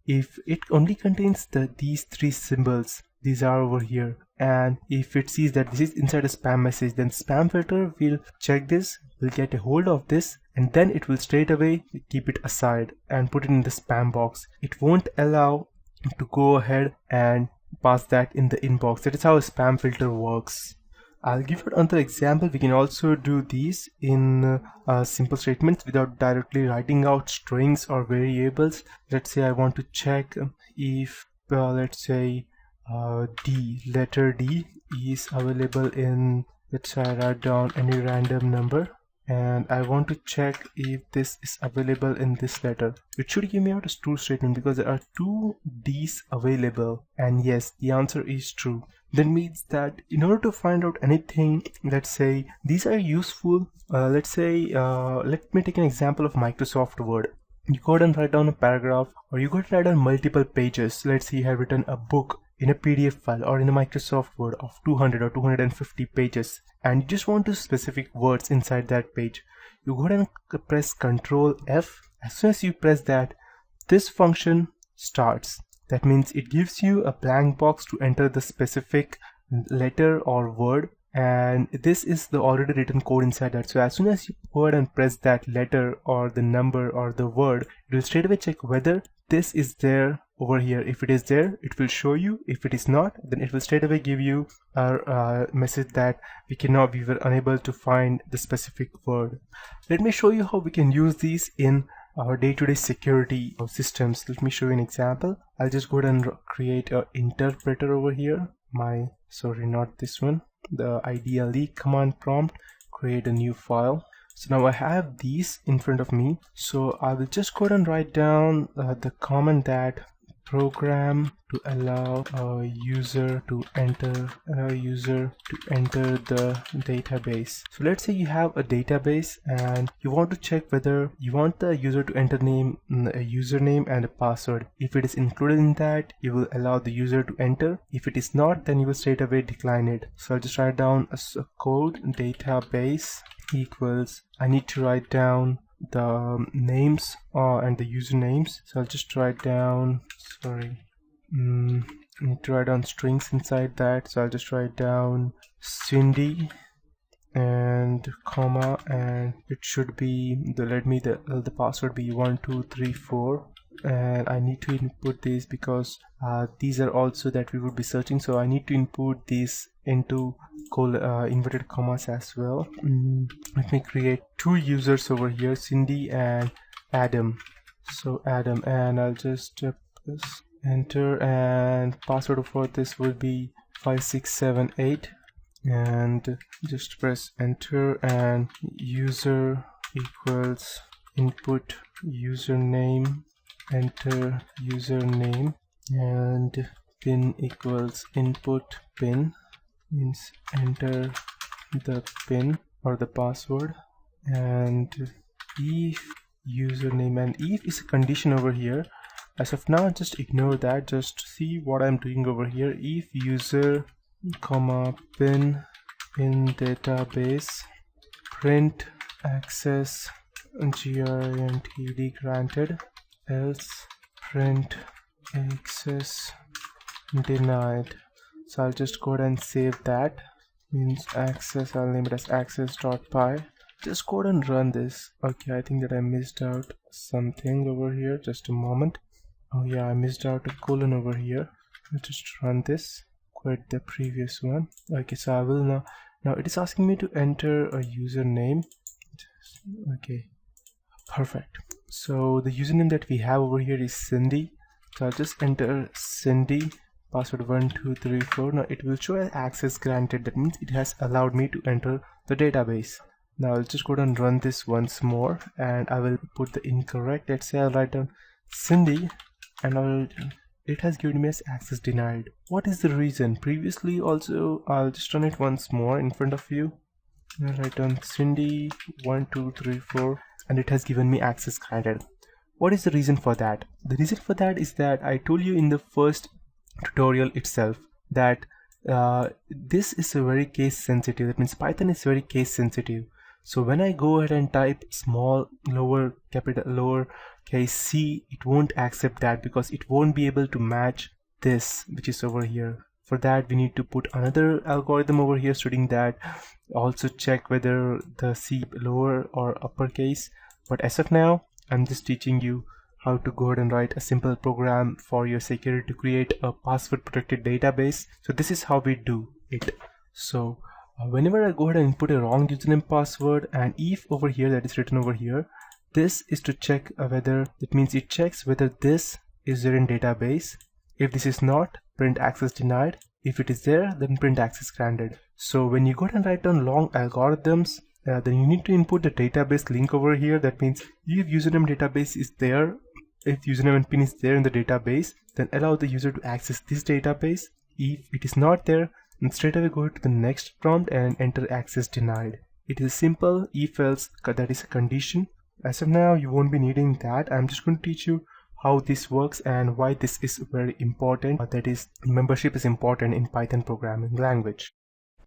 if it only contains these three symbols, these are over here, and if it sees that this is inside a spam message, then spam filter will check this, will get a hold of this, and then it will straight away keep it aside and put it in the spam box. It won't allow to go ahead and pass that in the inbox. That is how a spam filter works. I'll give you another example. We can also do these in simple statements without directly writing out strings or variables. Let's say I want to check if let's say letter D is available in, let's say I write down any random number, and I want to check if this is available in this letter. It should give me out a true statement because there are two D's available, and yes, the answer is true. That means that in order to find out anything, let's say these are useful. Let's say let me take an example of Microsoft Word. You go ahead and write down a paragraph, or you go ahead and write down multiple pages. Let's say you have written a book in a PDF file or in a Microsoft Word of 200 or 250 pages, and you just want to specific words inside that page. You go ahead and press Ctrl F. As soon as you press that, this function starts. That means it gives you a blank box to enter the specific letter or word, and this is the already written code inside that. So as soon as you go ahead and press that letter or the number or the word, it will straight away check whether this is there over here. If it is there, it will show you. If it is not, then it will straight away give you a message that we were unable to find the specific word. Let me show you how we can use these in our day-to-day security of systems. Let me show you an example. I'll just go ahead and create an interpreter over here. Not this one, the IDLE command prompt, create a new file. So now I have these in front of me, so I will just go ahead and write down the command that program to allow a user to enter the database. So let's say you have a database and you want to check whether you want the user to enter a username and a password. If it is included in that, you will allow the user to enter. If it is not, then you will straight away decline it. So I'll just write down a code database equals, I need to write down the names and the usernames. So I'll just write down, I need to write down strings inside that. So I'll just write down Cindy and comma, and it should be the password be 1234, and I need to input these because these are also that we would be searching, so I need to input these into inverted commas as well. Let me create two users over here, Cindy and Adam. So Adam, and I'll just press enter, and password for this will be 5678, and just press enter, and user equals input username, enter username, and pin equals input pin, means enter the pin or the password, and if username, and if is a condition over here. As of now, just ignore that, just see what I'm doing over here. If user comma pin in database print access granted, else print access denied. So I'll just go ahead and save that, means access, I'll name it as access.py. Just go ahead and run this. Okay, I think that I missed out something over here, just a moment. Oh yeah, I missed out a colon over here. I'll just run this, quit the previous one. Okay, so I will now it is asking me to enter a username. Okay, perfect. So the username that we have over here is Cindy. So I'll just enter Cindy, password 1234. Now it will show as access granted. That means it has allowed me to enter the database. Now I'll just go ahead and run this once more, and I will put the incorrect. Let's say I'll write down Cindy, and it has given me as access denied. What is the reason? Previously also, I'll just run it once more in front of you. I'll write down Cindy 1234, and it has given me access granted. What is the reason for that? The reason for that is that I told you in the first tutorial itself that this is a very case sensitive. That means Python is very case sensitive. So when I go ahead and type small, lower, capital, lower case C, it won't accept that because it won't be able to match this which is over here. For that we need to put another algorithm over here stating that also check whether the C lower or uppercase. But as of now, I'm just teaching you how to go ahead and write a simple program for your security to create a password protected database. So this is how we do it. So whenever I go ahead and input a wrong username password, and if over here that is written over here, this is to check whether, that means it checks whether this is there in database. If this is not, print access denied. If it is there, then print access granted. So when you go ahead and write down long algorithms, then you need to input the database link over here. That means if username database is there, if username and pin is there in the database, then allow the user to access this database. If it is not there, then straight away go to the next prompt and enter access denied. It is a simple if else, that is a condition. As of now, you won't be needing that. I'm just going to teach you how this works and why this is very important. That is, membership is important in Python programming language.